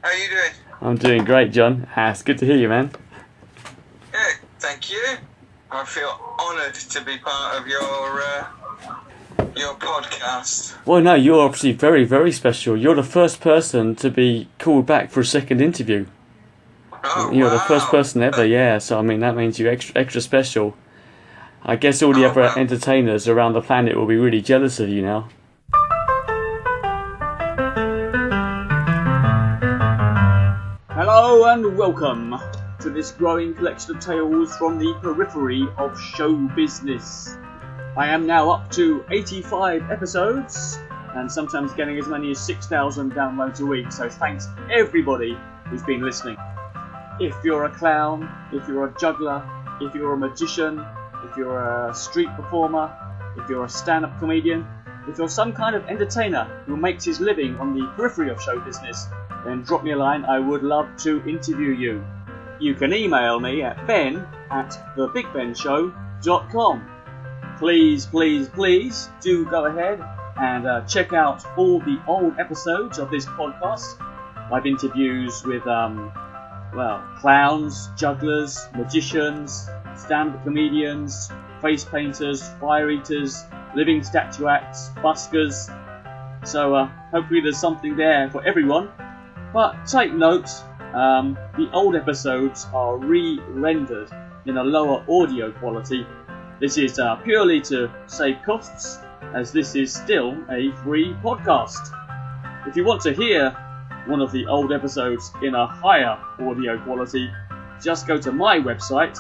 How are you doing? I'm doing great, John. It's good to hear you, man. Yeah, thank you. I feel honoured to be part of your podcast. Well, no, you're obviously very, very special. You're the first person to be called back for a second interview. Oh, You're wow. the first person ever, yeah. So, I mean, that means you're extra special. I guess all the other entertainers around the planet will be really jealous of you now. Hello and welcome to this growing collection of tales from the periphery of show business. I am now up to 85 episodes and sometimes getting as many as 6,000 downloads a week, so thanks everybody who's been listening. If you're a clown, if you're a juggler, if you're a magician, if you're a street performer, if you're a stand-up comedian, if you're some kind of entertainer who makes his living on the periphery of show business, then drop me a line. I would love to interview you. You can email me at ben@thebigbenshow.com. Please do go ahead and check out all the old episodes of this podcast. I've interviews with clowns, jugglers, magicians, stand-up comedians, face painters, fire eaters, living statue acts, buskers. So hopefully there's something there for everyone. But take note, the old episodes are re-rendered in a lower audio quality. This is purely to save costs, as this is still a free podcast. If you want to hear one of the old episodes in a higher audio quality, just go to my website,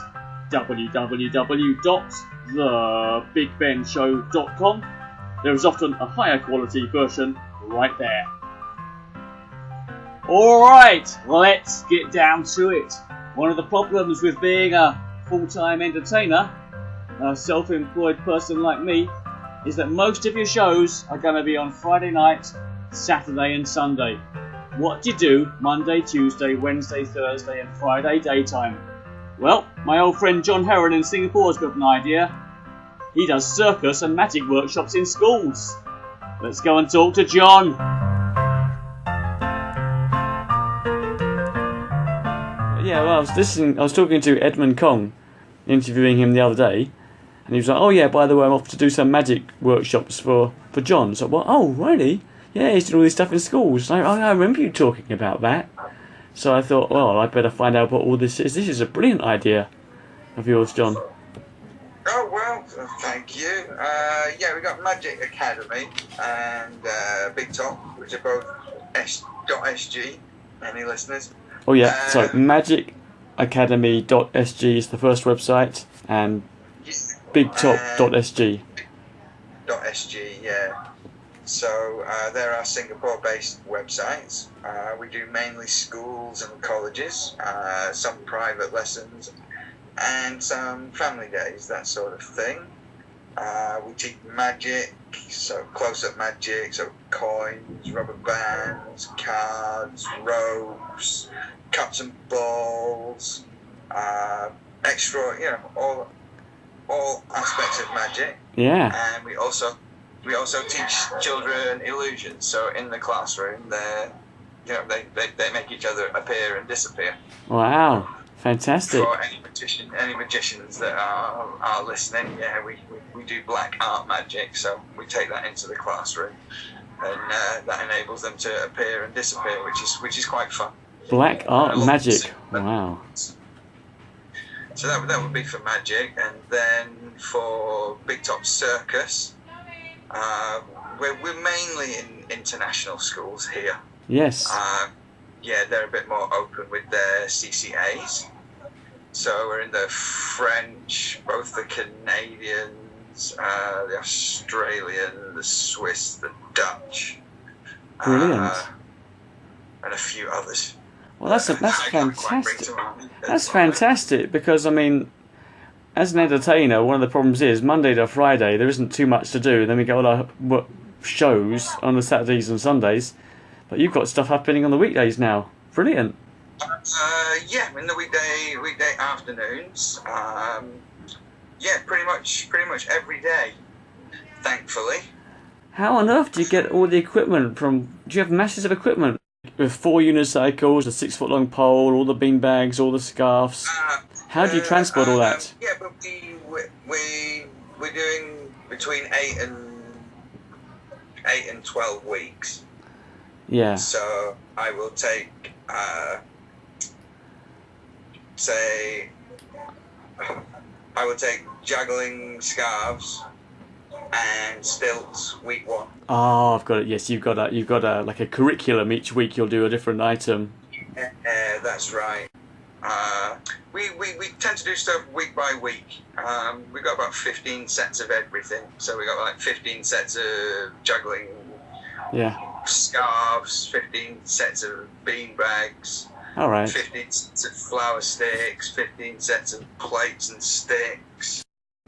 www.thebigbenshow.com. There is often a higher quality version right there. Alright, let's get down to it. One of the problems with being a full-time entertainer, a self-employed person like me, is that most of your shows are going to be on Friday night, Saturday and Sunday. What do you do Monday, Tuesday, Wednesday, Thursday and Friday daytime? Well, my old friend Jon Heron in Singapore's got an idea. He does circus and magic workshops in schools. Let's go and talk to Jon. Yeah, well, I was talking to Edmund Khong, interviewing him the other day, and he was like, oh yeah, by the way, I'm off to do some magic workshops for Jon. So, well, oh, really? Yeah, he's doing all this stuff in schools. I remember you talking about that. So I thought, well, I better find out what all this is. This is a brilliant idea of yours, Jon. Oh, well, thank you. We got Magic Academy and Big Top, which are both .sg. Any listeners? Oh yeah, so magicacademy.sg is the first website, and bigtop.sg. .sg, yeah. So there are Singapore-based websites. We do mainly schools and colleges, some private lessons, and some family days, that sort of thing. We teach magic, so close-up magic, so coins, rubber bands, cards, ropes, cups and balls, extra, all aspects of magic. Yeah. And we also teach children illusions. So in the classroom, they make each other appear and disappear. Wow, fantastic! For any magicians that are listening, yeah, we do black art magic. So we take that into the classroom, and that enables them to appear and disappear, which is quite fun. Black art magic. Wow. So that would be for magic, and then for Big Top Circus. We're mainly in international schools here. Yes. They're a bit more open with their CCAs. So we're in the French, both the Canadians, the Australian, the Swiss, the Dutch. Brilliant. And a few others. Well, that's fantastic. That's fantastic because, I mean, as an entertainer, one of the problems is Monday to Friday there isn't too much to do. Then we get all our shows on the Saturdays and Sundays, but you've got stuff happening on the weekdays now. Brilliant. In the weekday afternoons. Pretty much every day. Thankfully. How on earth do you get all the equipment from? Do you have masses of equipment? With 4 unicycles, a 6-foot long pole, all the bean bags, all the scarves. How do you transport all that? Yeah, but we're doing between 8 and 12 weeks. Yeah. So I will take, I will take juggling, scarves, and stilts week 1. Oh, I've got it. Yes, you've got a like a curriculum. Each week you'll do a different item. That's right. We tend to do stuff week by week. We've got about 15 sets of everything. So we got like 15 sets of juggling, scarves, 15 sets of bean bags, all right, 15 sets of flour sticks, 15 sets of plates and sticks.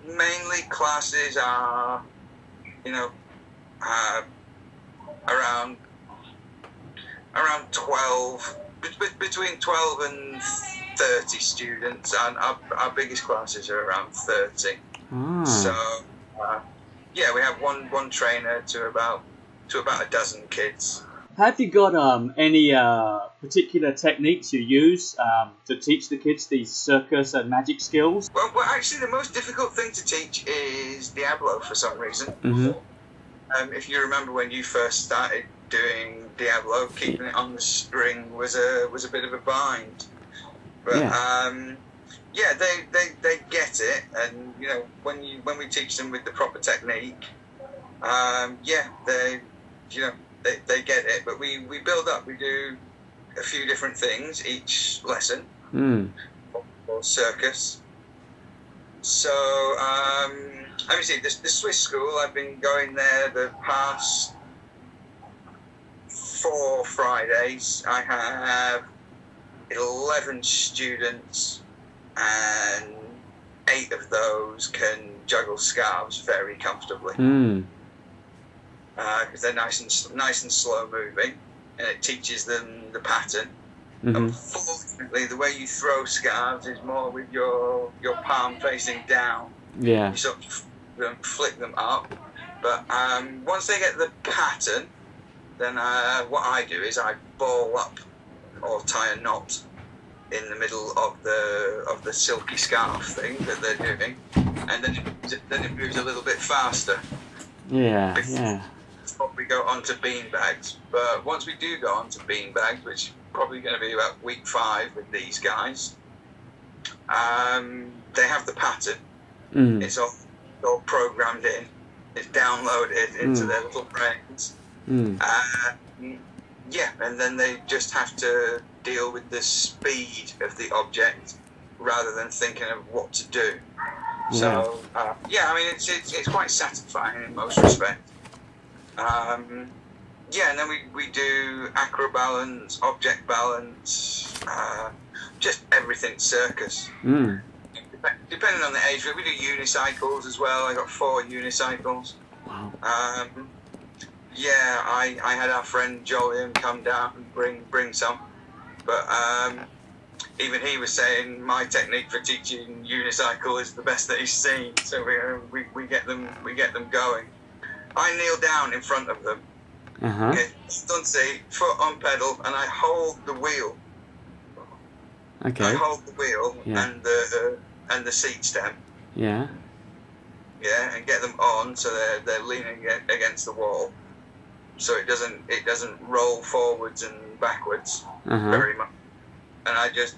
Mainly classes are, around 12, between 12 and 30 students, and our biggest classes are around 30. So yeah, we have one trainer to about a dozen kids. Have you got any particular techniques you use to teach the kids these circus and magic skills? Well, actually, the most difficult thing to teach is Diablo for some reason. If you remember when you first started doing Diablo, keeping it on the string was a bit of a bind. But yeah, they get it, and when we teach them with the proper technique, they get it. But we build up. We do a few different things each lesson for circus. So let me see. The Swiss school, I've been going there the past 4 Fridays. I have 11 students, and 8 of those can juggle scarves very comfortably. Because they're nice and slow moving, and it teaches them the pattern. Unfortunately, the way you throw scarves is more with your palm facing down. You sort of flick them up. But once they get the pattern, then what I do is I ball up or tie a knot in the middle of the silky scarf thing that they're doing, and then it moves a little bit faster. Before we go on to bean bags. But once we do go on to bean bags, which is probably going to be about week 5 with these guys, they have the pattern. It's all programmed in. It's downloaded into their little brains. And then they just have to deal with the speed of the object rather than thinking of what to do. So I mean, it's quite satisfying in most respects. And then we do acro balance, object balance, just everything circus. Depending on the age group, we do unicycles as well. I got 4 unicycles. Wow. I had our friend Jolian come down and bring some, but even he was saying my technique for teaching unicycle is the best that he's seen. So we get them going. I kneel down in front of them. Okay, front seat, foot on pedal, and I hold the wheel. I hold the wheel and the seat stem. And get them on so they're leaning against the wall, so it doesn't roll forwards and backwards very much. And I just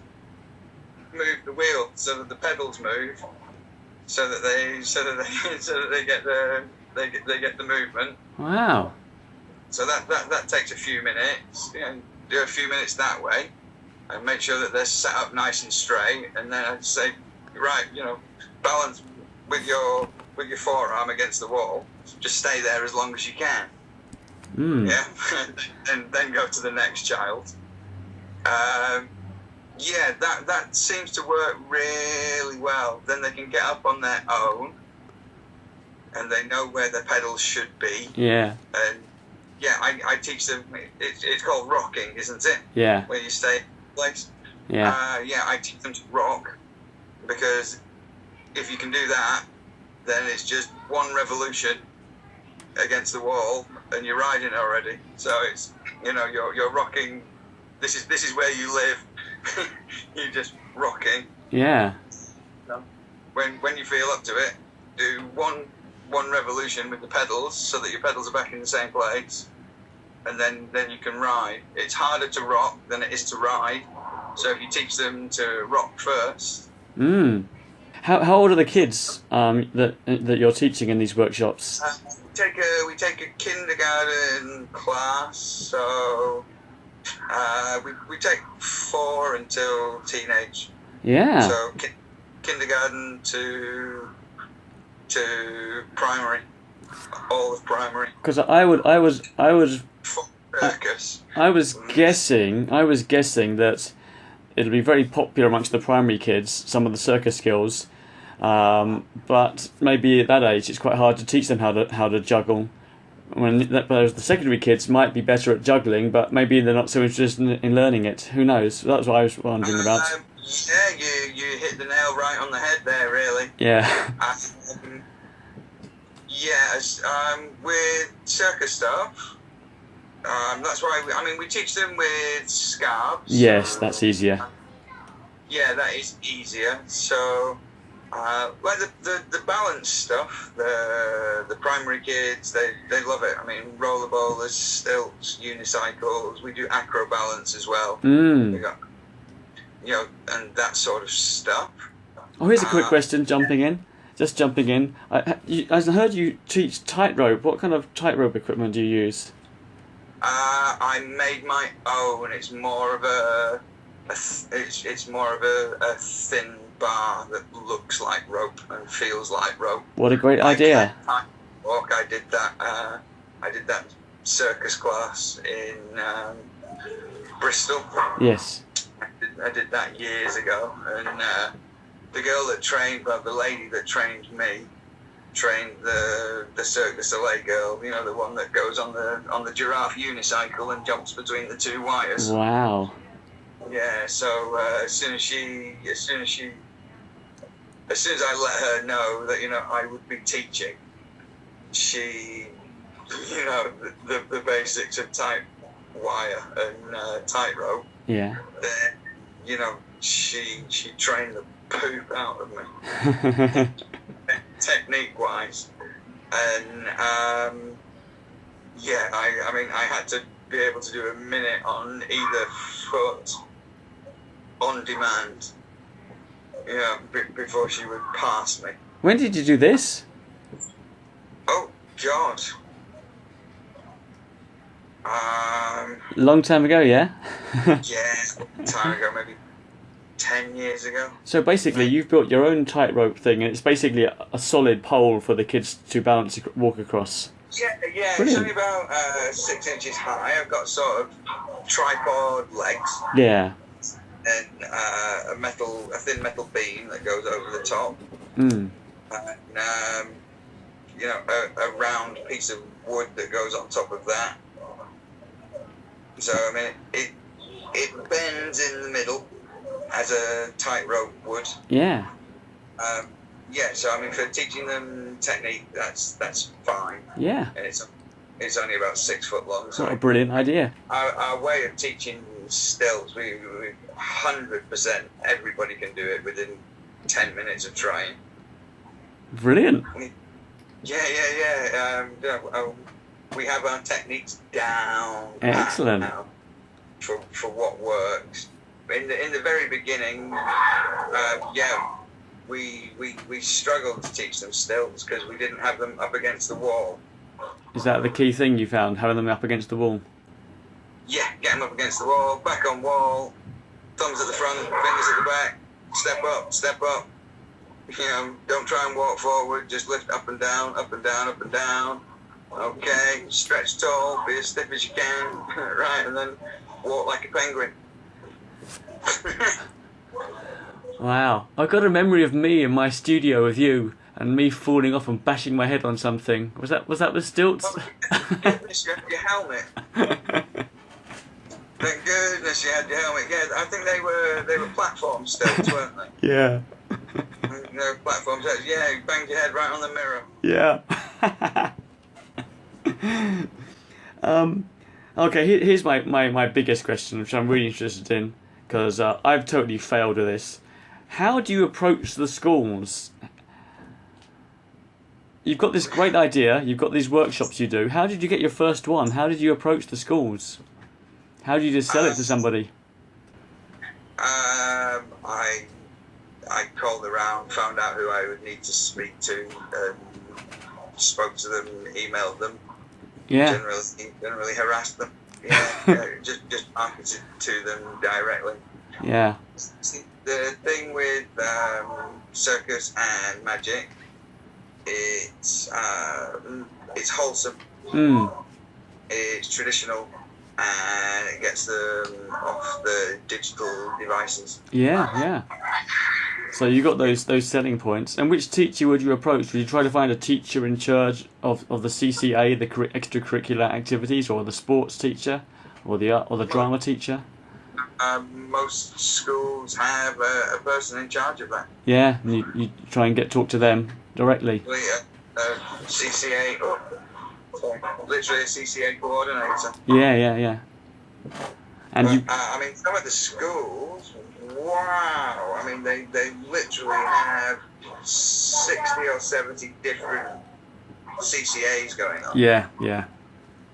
move the wheel so that the pedals move, so that they get the movement. Wow. So that takes a few minutes. Do a few minutes that way, and make sure that they're set up nice and straight. And then I'd say, right, balance with your forearm against the wall. Just stay there as long as you can. And then go to the next child. That seems to work really well. Then they can get up on their own, and they know where their pedals should be. And I teach them. It's called rocking, isn't it? Where you stay in place. I teach them to rock, because if you can do that, then it's just one revolution, against the wall and you're riding already. So it's, you're rocking. This is where you live. You're just rocking. Yeah. When you feel up to it, do one revolution with the pedals so that your pedals are back in the same place, and then you can ride. It's harder to rock than it is to ride. So if you teach them to rock first. How old are the kids that you're teaching in these workshops? We take a kindergarten class, so we take 4 until teenage. Yeah. So kindergarten to primary, all of primary. Because I was Circus. I was guessing that it'll be very popular amongst the primary kids, some of the circus skills, but maybe at that age it's quite hard to teach them how to juggle. Whereas the secondary kids might be better at juggling, but maybe they're not so interested in learning it. Who knows? That's what I was wondering about. Yeah, you hit the nail right on the head there, really. Yeah. With circus stuff, that's why we teach them with scarves. Yes, that's easier. Yeah, that is easier. So, like the balance stuff, the primary kids, they love it. Roller bowlers, stilts, unicycles. We do acro balance as well. We got, and that sort of stuff. Oh, here's a quick question. Jumping in. I heard you teach tightrope. What kind of tightrope equipment do you use? I made my own. It's more of a thin bar that looks like rope and feels like rope. What a great idea! I did that. I did that circus class in Bristol. Yes. I did that years ago, and the lady that trained me, trained the Cirque du Soleil girl. The one that goes on the giraffe unicycle and jumps between the 2 wires. Wow. Yeah. So as soon as I let her know that I would be teaching, she, the basics of tight wire and tightrope. Yeah. Then she trained the poop out of me. Technique wise, and I had to be able to do a minute on either foot on demand, before she would pass me. When did you do this? Oh God. Long time ago, yeah? Yeah, a time ago, maybe 10 years ago. So basically, you've built your own tightrope thing, and it's basically a solid pole for the kids to walk across. Yeah. Brilliant. It's only about 6 inches high. I've got sort of tripod legs. Yeah. And a thin metal beam that goes over the top. Mm. And a round piece of wood that goes on top of that. So it bends in the middle as a tightrope would. Yeah. So for teaching them technique, that's fine. Yeah. And it's only about 6 foot long. So what a brilliant idea. Our way of teaching stilts, we 100%, everybody can do it within 10 minutes of trying. Brilliant. Yeah. We have our techniques down. Excellent. Now for what works. In the very beginning, we struggled to teach them stilts because we didn't have them up against the wall. Is that the key thing you found, having them up against the wall? Yeah, get them up against the wall, back on wall, thumbs at the front, fingers at the back, step up. Don't try and walk forward, just lift up and down, up and down, up and down. Okay, stretch tall, be as stiff as you can, right, and then walk like a penguin. Wow, I've got a memory of me in my studio with you and me falling off and bashing my head on something. Was that with stilts? Oh, thank goodness you had your helmet. Thank goodness you had your helmet. Yeah, I think they were platform stilts, weren't they? Yeah. They were platform stilts. Yeah, you banged your head right on the mirror. Yeah. Okay, here's my biggest question, which I'm really interested in, because I've totally failed with this. How do you approach the schools? You've got this great idea, you've got these workshops you do. How did you get your first one? How did you approach the schools? How did you just sell it to somebody? I called around, found out who I would need to speak to, and spoke to them, emailed them. Yeah. Generally harassed them. Yeah, just marketed to them directly. Yeah. See, the thing with circus and magic, it's wholesome. It's traditional, and it gets them off the digital devices. Yeah. So you got those selling points. And which teacher would you approach? Would you try to find a teacher in charge of the CCA, the extracurricular activities, or the sports teacher, or the drama teacher? Most schools have a person in charge of that. Yeah, and you try and talk to them directly. CCA, literally a CCA coordinator. Yeah. And I mean, some of the schools, wow! I mean, they literally have 60 or 70 different CCAs going on. Yeah.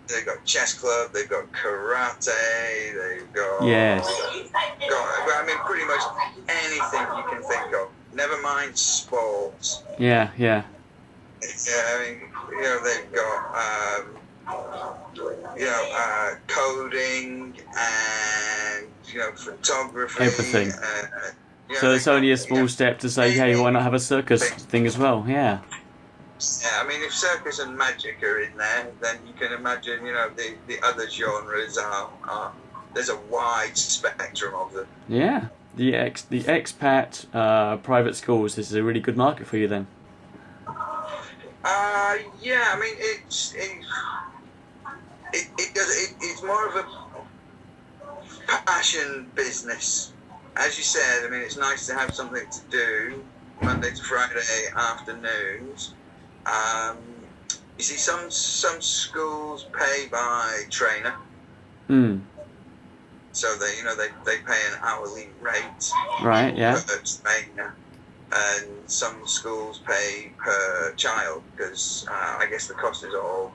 They've got chess club, they've got karate, they've got... Yes. I mean, pretty much anything you can think of. Never mind sports. Yeah. Yeah, I mean, they've got, coding and, photography. Everything. So it's only a small step to say, hey, why not have a circus thing as well? Yeah. Yeah, I mean, if circus and magic are in there, then you can imagine, the other genres are there's a wide spectrum of them. Yeah, the expat private schools. This is a really good market for you then. Yeah, I mean, it's more of a passion business. As you said, I mean, it's nice to have something to do Monday to Friday afternoons. You see, some schools pay by trainer. So they pay an hourly rate. Right. Yeah. Per trainer. And some schools pay per child because I guess the cost is all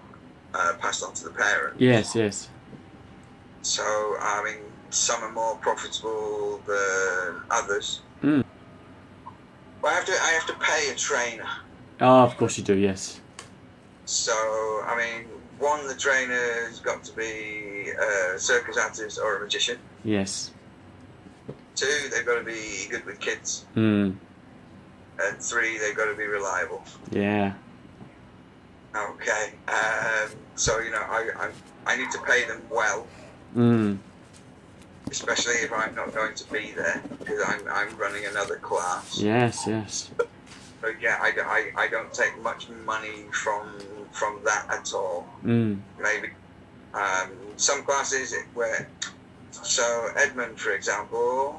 passed on to the parent. Yes. So I mean, some are more profitable than others. But I have to pay a trainer. Oh, of course you do. Yes. So I mean, one, the trainer's got to be a circus artist or a magician. Yes. Two, they've got to be good with kids. And three, they've got to be reliable. Yeah. Okay. So I need to pay them well. Especially if I'm not going to be there because I'm running another class. Yes. So yeah, I don't take much money from that at all. Maybe some classes where. So Edmund, for example,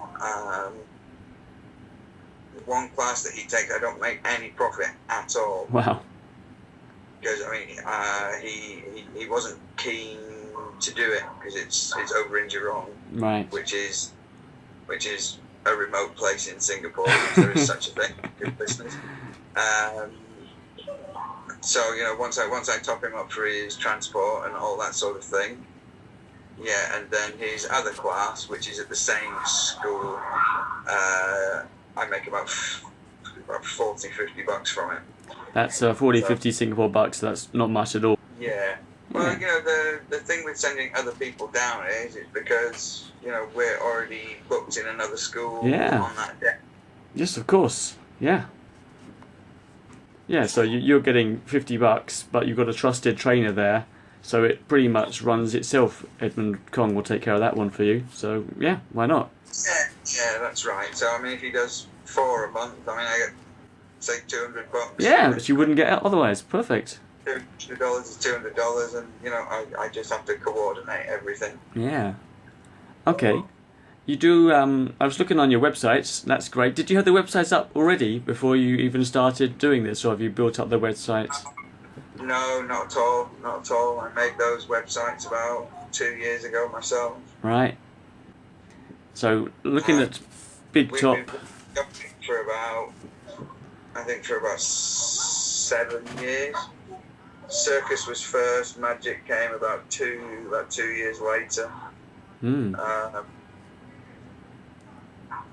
one class that he takes, I don't make any profit at all. Wow. Because I mean, he wasn't keen to do it because it's over in Geelong, right? Which is a remote place in Singapore. If there is such a thing. Good business. So once I top him up for his transport and all that sort of thing. Yeah, and then his other class, which is at the same school, I make about 40, 50 bucks from it. That's 40, 50 Singapore bucks. That's not much at all. Yeah. Well, the thing with sending other people down is it's because we're already booked in another school on that day. Yes, of course. Yeah. Yeah. So you're getting 50 bucks, but you've got a trusted trainer there. So it pretty much runs itself. Edmund Khong will take care of that one for you. So, yeah, why not? Yeah, that's right. So, I mean, if he does 4 a month, I mean, I get, say, $200. Yeah, which you wouldn't get otherwise. Perfect. $200 is $200, and, I just have to coordinate everything. Yeah. Okay. You do, I was looking on your websites. That's great. Did you have the websites up already before you even started doing this, or have you built up the websites? No, not at all. Not at all. I made those websites about 2 years ago myself. Right. So looking at Big Top. We've been juggling for about, I think, for about 7 years. Circus was first. Magic came about 2 years later.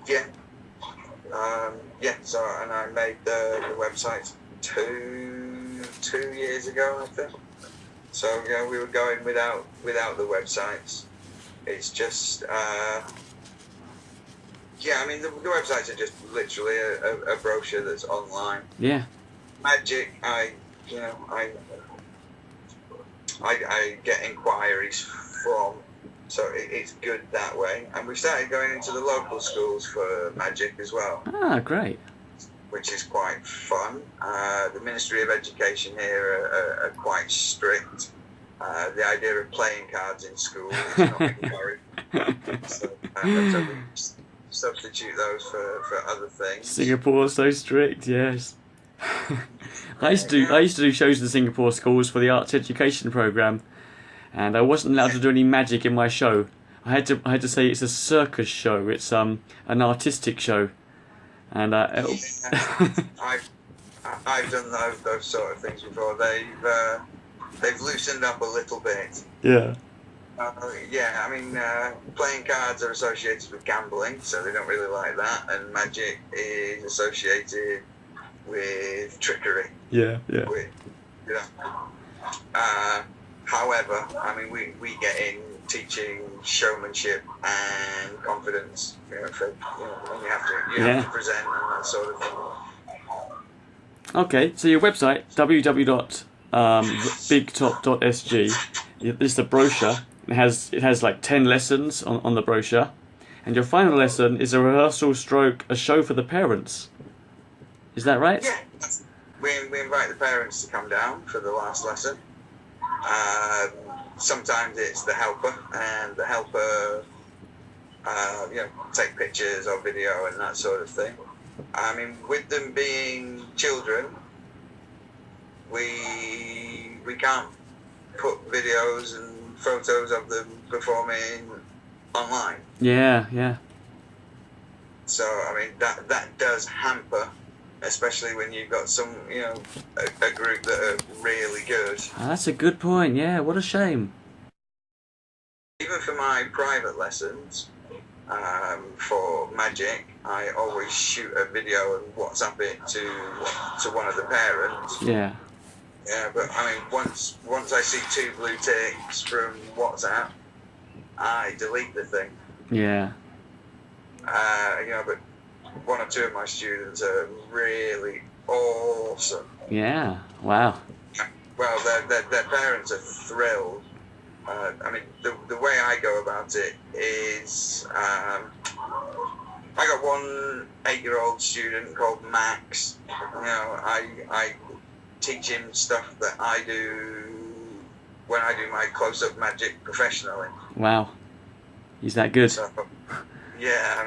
Yeah. So, and I made the websites two years ago, I think. So yeah, we were going without the websites. It's just I mean the websites are just literally a brochure that's online. Yeah. Magic, I get inquiries from, so it's good that way. And we started going into the local schools for Magic as well. Ah, great. Which is quite fun. The Ministry of Education here are quite strict. The idea of playing cards in school is not encouraged. So we substitute those for other things. Singapore's so strict, yes. I used to do shows in the Singapore schools for the arts education program, and I wasn't allowed to do any magic in my show. I had to say it's a circus show. It's an artistic show, and I've done those sort of things before. They've loosened up a little bit. Yeah. I mean, playing cards are associated with gambling, so they don't really like that, and magic is associated with trickery. Yeah. However, I mean, we get in teaching showmanship and confidence. When you have to present and that sort of thing. Okay, so your website www.bigtop.sg. This is the brochure. It has like 10 lessons on the brochure, and your final lesson is a rehearsal stroke a show for the parents. Is that right? Yeah, we invite the parents to come down for the last lesson. Sometimes it's the helper, and the helper, take pictures or video and that sort of thing. I mean, with them being children, we can't put videos and photos of them performing online. Yeah. So, I mean, that does hamper, especially when you've got some, a group that are really good. That's a good point, yeah, what a shame. Even for my private lessons, for Magic, I always shoot a video and WhatsApp it to one of the parents. Yeah. Yeah, but I mean, once I see 2 blue ticks from WhatsApp, I delete the thing. Yeah. But 1 or 2 of my students are really awesome. Yeah. Wow. Well, their parents are thrilled. I mean, the way I go about it is, I got one 8-year-old student called Max. I teach him stuff that I do when I do my close-up magic professionally. Wow. He's that good. So, yeah, I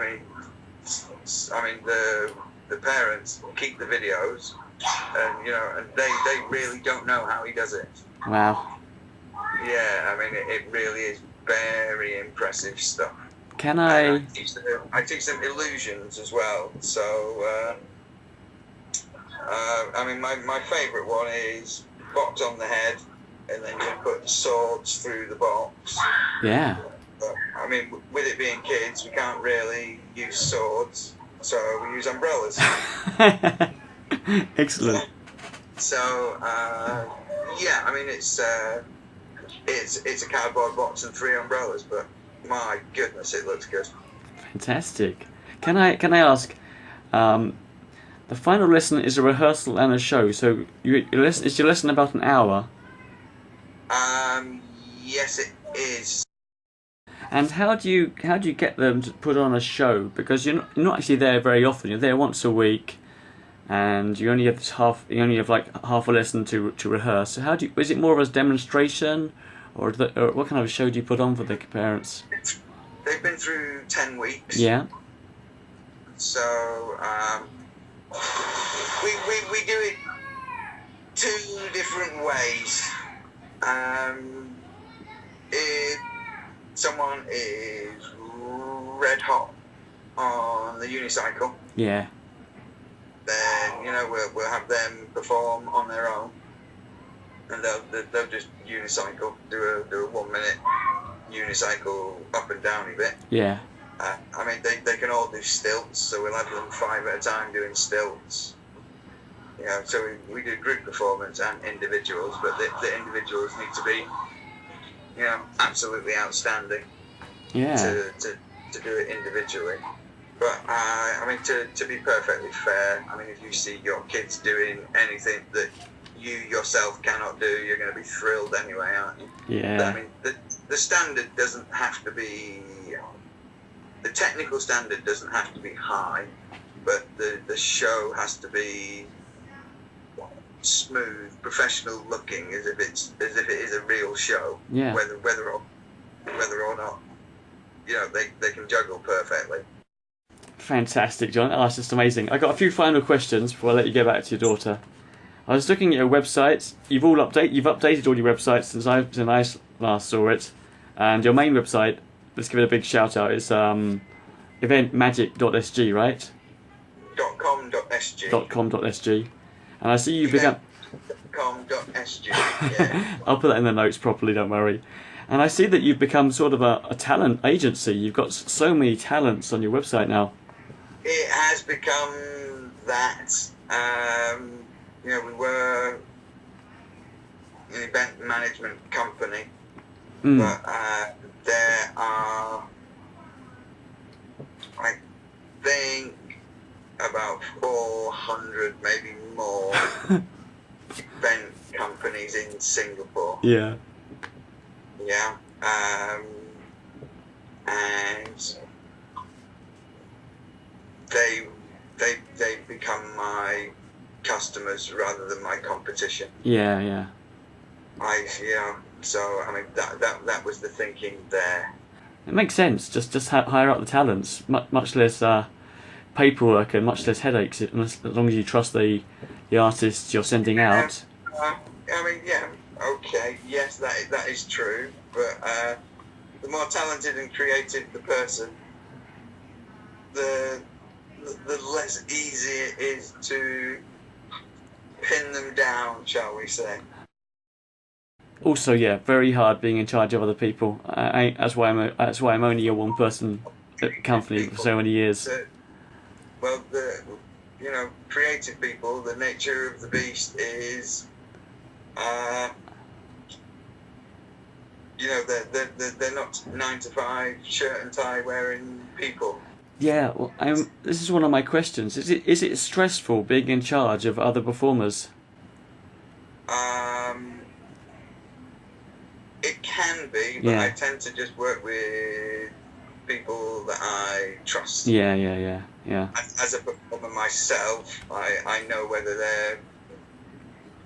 mean the parents keep the videos, and and they really don't know how he does it. Wow. Yeah, I mean it really is very impressive stuff. Can I teach them illusions as well. So I mean my favourite one is box on the head, and then you put swords through the box. Yeah. I mean, with it being kids, we can't really use swords, so we use umbrellas. Excellent. So, I mean, it's a cardboard box and 3 umbrellas, but my goodness, it looks good. Fantastic. Can I ask? The final lesson is a rehearsal and a show. So is your lesson about an hour? Yes, it is. And how do you get them to put on a show? Because you're not actually there very often. You're there once a week, and you only have like half a lesson to rehearse. So is it more of a demonstration, or what kind of a show do you put on for the parents? They've been through 10 weeks. Yeah. So we do it two different ways. If someone is red hot on the unicycle, Yeah. then we'll have them perform on their own, and they'll just unicycle, do a 1 minute unicycle up and down a bit. Yeah. I mean, they can all do stilts, so we'll have them 5 at a time doing stilts. So we do group performance and individuals, but the individuals need to be, absolutely outstanding. Yeah. To do it individually. But I mean, to be perfectly fair, I mean, if you see your kids doing anything that you yourself cannot do, you're going to be thrilled anyway, aren't you? Yeah. But, I mean, the standard doesn't have to be. The technical standard doesn't have to be high, but the show has to be smooth, professional looking, as if it is a real show. Yeah. Whether or not they can juggle perfectly. Fantastic, John. Oh, that's just amazing. I got a few final questions before I let you go back to your daughter. I was looking at your website. You've updated all your websites since I last saw it, and your main website. Let's give it a big shout out. It's eventmagic.sg, right? .com.sg. And I see you've become. .com.sg. Yeah. I'll put that in the notes properly. Don't worry. And I see that you've become sort of a talent agency. You've got so many talents on your website now. It has become that. We were an event management company, but there are, I think, about 400, maybe more, event companies in Singapore. Yeah. Yeah, and they become my customers rather than my competition. Yeah. So I mean that was the thinking there. It makes sense. Just hire up the talents. Much less paperwork and much less headaches. As long as you trust the artists you're sending out. I mean, yeah. Okay, yes, that is true, but the more talented and creative the person, the less easy it is to pin them down, shall we say. Also, yeah, very hard being in charge of other people. That's why I'm only a one-person company for so many years. Creative people, the nature of the beast is. They're not 9 to 5 shirt and tie wearing people. Yeah, well, this is one of my questions. Is it stressful being in charge of other performers? It can be, but Yeah. I tend to just work with people that I trust. Yeah. As a performer myself, I know whether they're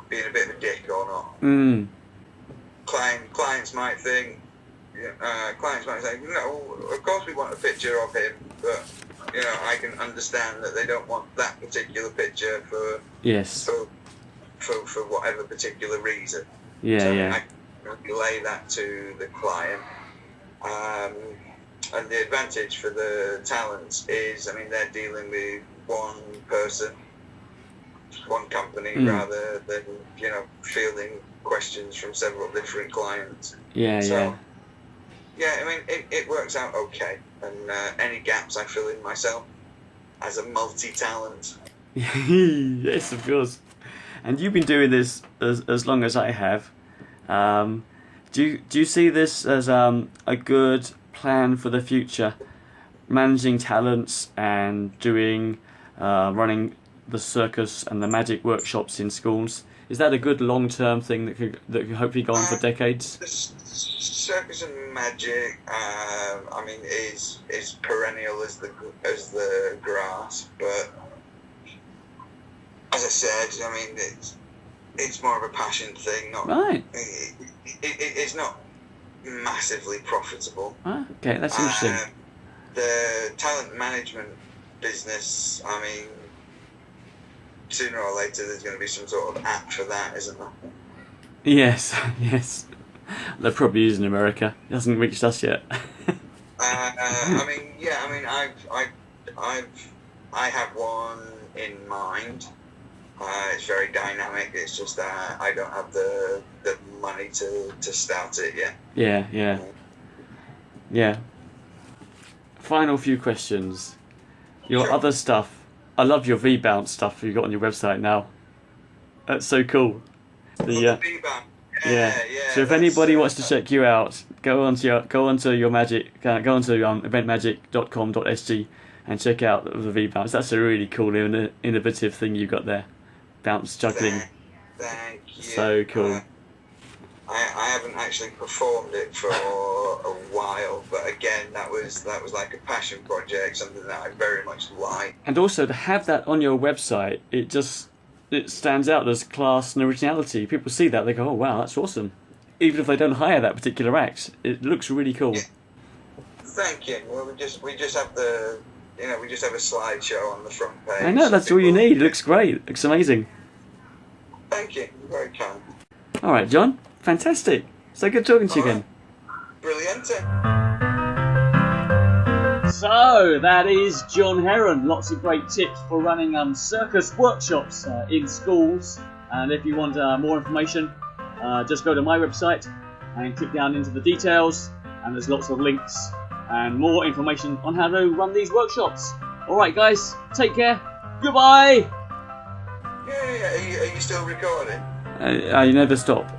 being a bit of a dick or not. Clients might think, clients might say, no, of course we want a picture of him, but I can understand that they don't want that particular picture for whatever particular reason. Yeah. I relay that to the client. And the advantage for the talents is, I mean, they're dealing with one person, one company, rather than fielding questions from several different clients. Yeah. I mean, it works out okay, and any gaps I fill in myself as a multi-talent. Yes, of course. And you've been doing this as long as I have. Do you see this as a good plan for the future? Managing talents and doing running the circus and the magic workshops in schools. Is that a good long-term thing that could hopefully go on for decades? The circus and magic, I mean, is perennial as the grass. But as I said, I mean, it's more of a passion thing. Not Right. It's not massively profitable. Ah, okay, that's interesting. The talent management business, I mean, sooner or later there's going to be some sort of app for that, isn't there? Yes, yes. There probably is in America. It hasn't reached us yet. I mean, yeah. I mean, I have one in mind. It's very dynamic. It's just that I don't have the money to start it yet. Yeah. Final few questions. Your Sure. other stuff. I love your V-bounce stuff you've got on your website now. That's so cool. Yeah. So if anybody wants to check you out, go onto eventmagic.com.sg and check out the V-bounce. That's a really cool, innovative thing you've got there. Bounce juggling. Thank you. So cool. I haven't actually performed it for a while, but again, that was like a passion project, something that I very much like. And also to have that on your website, it stands out as class and originality. People see that, they go, "Oh wow, that's awesome." Even if they don't hire that particular act, it looks really cool. Yeah. Thank you. Well, we just have a slideshow on the front page. I know, that's all you need. It looks great. It looks amazing. Thank you. Very kind. All right, John. Fantastic. So good talking to you again. Brilliant. So that is Jon Heron. Lots of great tips for running circus workshops in schools. And if you want more information, just go to my website and click down into the details. And there's lots of links and more information on how to run these workshops. All right, guys. Take care. Goodbye. Yeah. Are you still recording? You never stop.